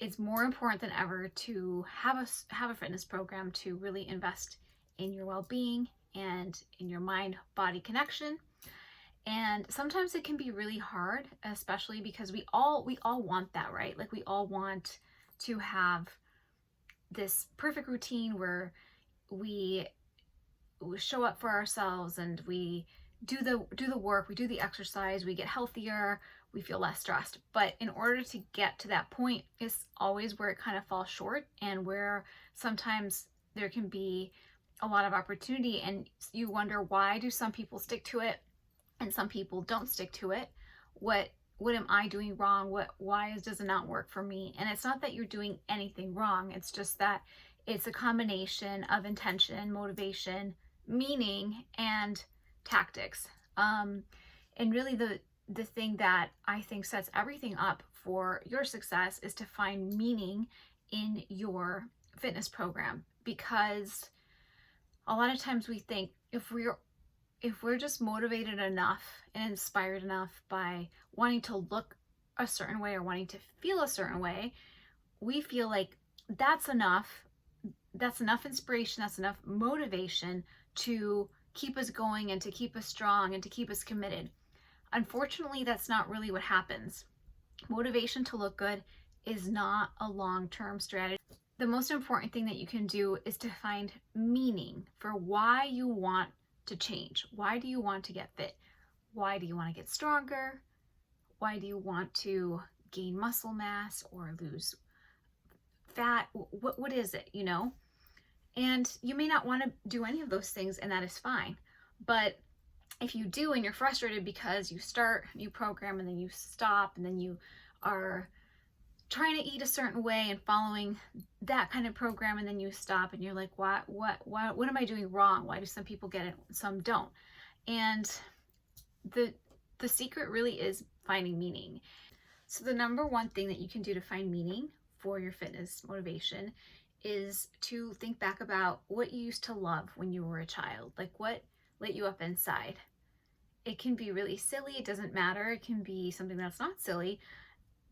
it's more important than ever to have a fitness program to really invest in your well-being and in your mind-body connection. And sometimes it can be really hard, especially because we all want that, right? Like we all want to have this perfect routine where we show up for ourselves and we do the work, we do the exercise, we get healthier, we feel less stressed. But in order to get to that point is always where it kind of falls short, and where sometimes there can be a lot of opportunity, and you wonder, why do some people stick to it and some people don't stick to it? What am I doing wrong? Why does it not work for me? And it's not that you're doing anything wrong. It's just that it's a combination of intention, motivation, meaning, and tactics. And really the thing that I think sets everything up for your success is to find meaning in your fitness program. Because a lot of times we think if we're just motivated enough and inspired enough by wanting to look a certain way or wanting to feel a certain way, we feel like that's enough inspiration, that's enough motivation to keep us going and to keep us strong and to keep us committed. Unfortunately, that's not really what happens. Motivation to look good is not a long-term strategy. The most important thing that you can do is to find meaning for why you want to change. Why do you want to get fit? Why do you want to get stronger? Why do you want to gain muscle mass or lose fat? What is it, you know? And you may not want to do any of those things, and that is fine. But if you do and you're frustrated because you start a new program and then you stop, and then you are trying to eat a certain way and following that kind of program, and then you stop and you're like, what am I doing wrong? Why do some people get it, some don't? And the secret really is finding meaning. So the number one thing that you can do to find meaning for your fitness motivation is to think back about what you used to love when you were a child. Like, what lit you up inside? It can be really silly, it doesn't matter. It can be something that's not silly.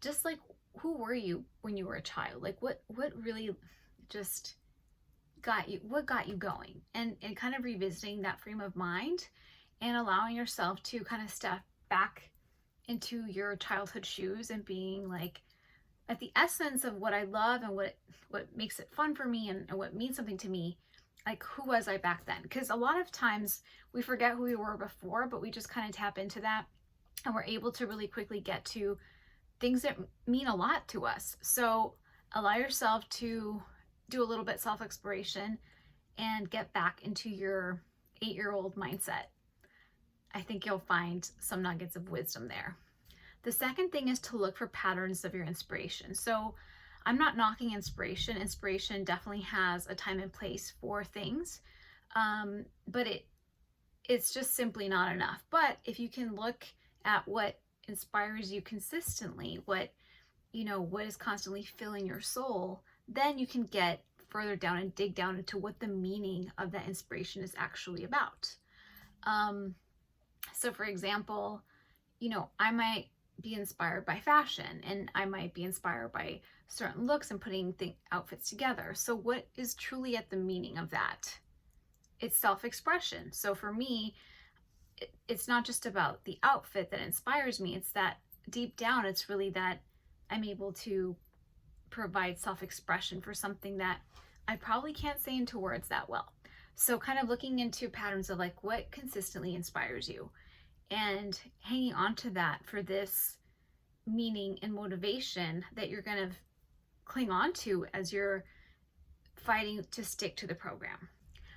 Just like, who were you when you were a child? Like, what really just got you going? And kind of revisiting that frame of mind and allowing yourself to kind of step back into your childhood shoes and being like, at the essence of what I love and what makes it fun for me and what means something to me, like, who was I back then? Because a lot of times we forget who we were before, but we just kind of tap into that and we're able to really quickly get to things that mean a lot to us. So allow yourself to do a little bit self-exploration and get back into your 8-year-old mindset. I think you'll find some nuggets of wisdom there. The second thing is to look for patterns of your inspiration. So I'm not knocking inspiration. Inspiration definitely has a time and place for things, but it's just simply not enough. But if you can look at what inspires you consistently, what is constantly filling your soul, then you can get further down and dig down into what the meaning of that inspiration is actually about. So for example, I might be inspired by fashion, and I might be inspired by certain looks and putting outfits together. So what is truly at the meaning of that? It's self-expression. So for me, it's not just about the outfit that inspires me. It's that deep down, it's really that I'm able to provide self-expression for something that I probably can't say into words that well. So kind of looking into patterns of like, what consistently inspires you, and hanging on to that for this meaning and motivation that you're going to cling on to as you're fighting to stick to the program.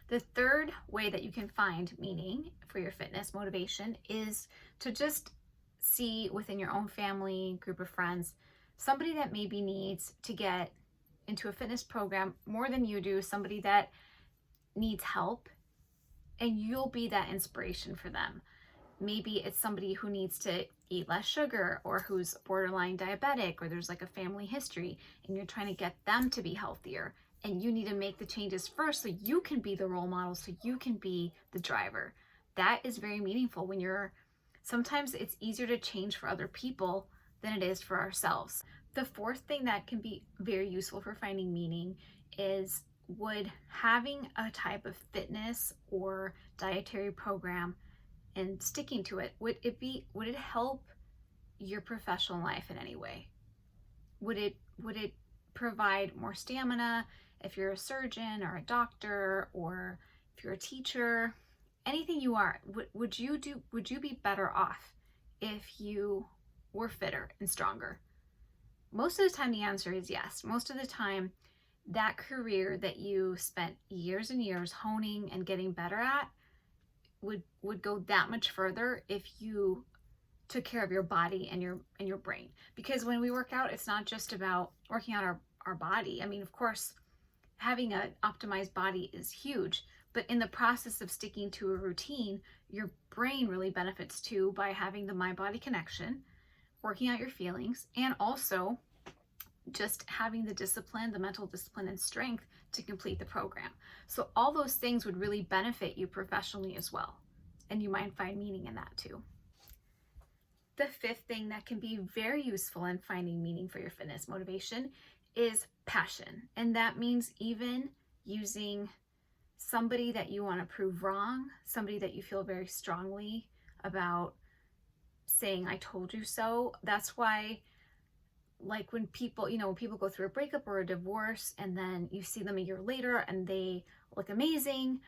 The third way that you can find meaning for your fitness motivation is to just see within your own family, group of friends, somebody that maybe needs to get into a fitness program more than you do, somebody that needs help, and you'll be that inspiration for them. Maybe it's somebody who needs to eat less sugar, or who's borderline diabetic, or there's like a family history and you're trying to get them to be healthier, and you need to make the changes first so you can be the role model, so you can be the driver. That is very meaningful when sometimes it's easier to change for other people than it is for ourselves. The fourth thing that can be very useful for finding meaning is, would having a type of fitness or dietary program and sticking to it, would it help your professional life in any way? Would it provide more stamina if you're a surgeon or a doctor, or if you're a teacher, anything you are? Would you be better off if you were fitter and stronger? Most of the time the answer is yes. Most of the time that career that you spent years and years honing and getting better at would go that much further if you took care of your body and your brain. Because when we work out, it's not just about working out our body. I mean, of course, having an optimized body is huge, but in the process of sticking to a routine, your brain really benefits too by having the mind-body connection, working out your feelings, and also just having the discipline, the mental discipline and strength to complete the program. So all those things would really benefit you professionally as well. And you might find meaning in that too. The fifth thing that can be very useful in finding meaning for your fitness motivation is passion. And that means even using somebody that you want to prove wrong, somebody that you feel very strongly about, saying, I told you so. That's why, like when people go through a breakup or a divorce and then you see them a year later and they look amazing,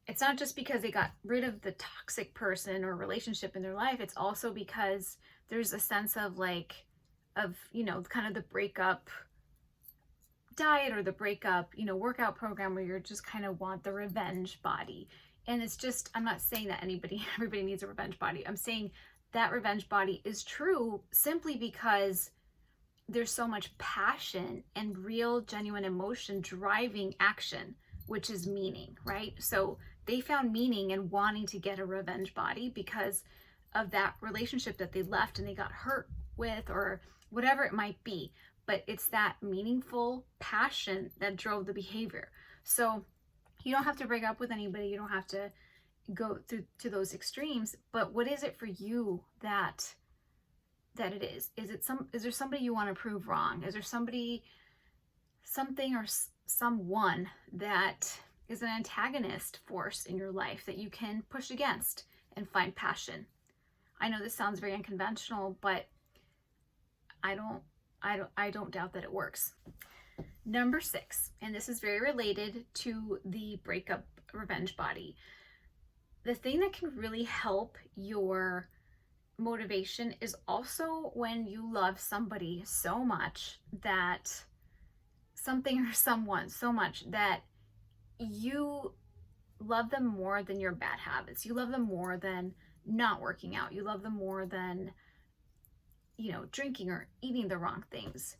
it's not just because they got rid of the toxic person or relationship in their life. It's also because there's a sense of kind of the breakup diet or the breakup, workout program where you just kind of want the revenge body. And it's just, I'm not saying that everybody needs a revenge body. I'm saying that revenge body is true simply because there's so much passion and real genuine emotion driving action, which is meaning, right? So they found meaning in wanting to get a revenge body because of that relationship that they left and they got hurt with, or whatever it might be. But it's that meaningful passion that drove the behavior. So you don't have to break up with anybody. You don't have to go through to those extremes. But what is it for you that it is? Is there somebody you want to prove wrong? Is there something or someone that is an antagonist force in your life that you can push against and find passion? I know this sounds very unconventional, but I don't doubt that it works. Number 6, and this is very related to the breakup revenge body. The thing that can really help your motivation is also when you love somebody so much that something or someone so much that you love them more than your bad habits. You love them more than not working out. You love them more than drinking or eating the wrong things,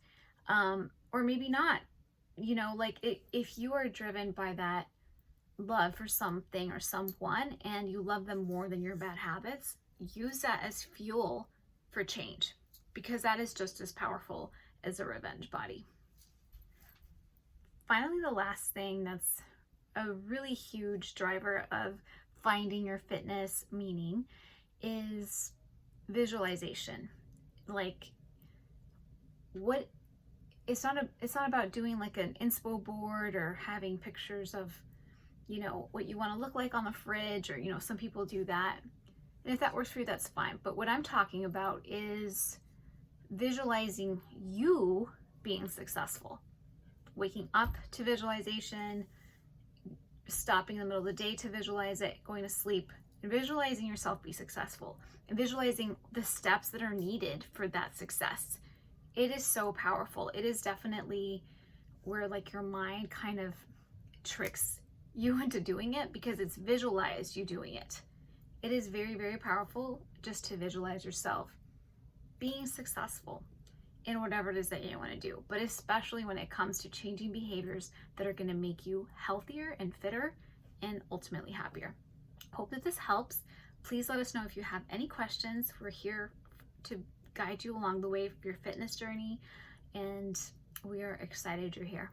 or maybe not. If you are driven by that love for something or someone and you love them more than your bad habits, use that as fuel for change, because that is just as powerful as a revenge body. Finally, the last thing that's a really huge driver of finding your fitness meaning is visualization. It's not about doing like an inspo board or having pictures of what you want to look like on the fridge, or some people do that, and if that works for you, that's fine. But what I'm talking about is visualizing you being successful, waking up to visualization, stopping in the middle of the day to visualize it, going to sleep, and visualizing yourself be successful, and visualizing the steps that are needed for that success. It is so powerful. It is definitely where your mind kind of tricks you into doing it, because it's visualized you doing it. It is very, very powerful just to visualize yourself being successful in whatever it is that you want to do, but especially when it comes to changing behaviors that are going to make you healthier and fitter and ultimately happier. Hope that this helps. Please let us know if you have any questions. We're here to guide you along the way of your fitness journey, and we are excited you're here.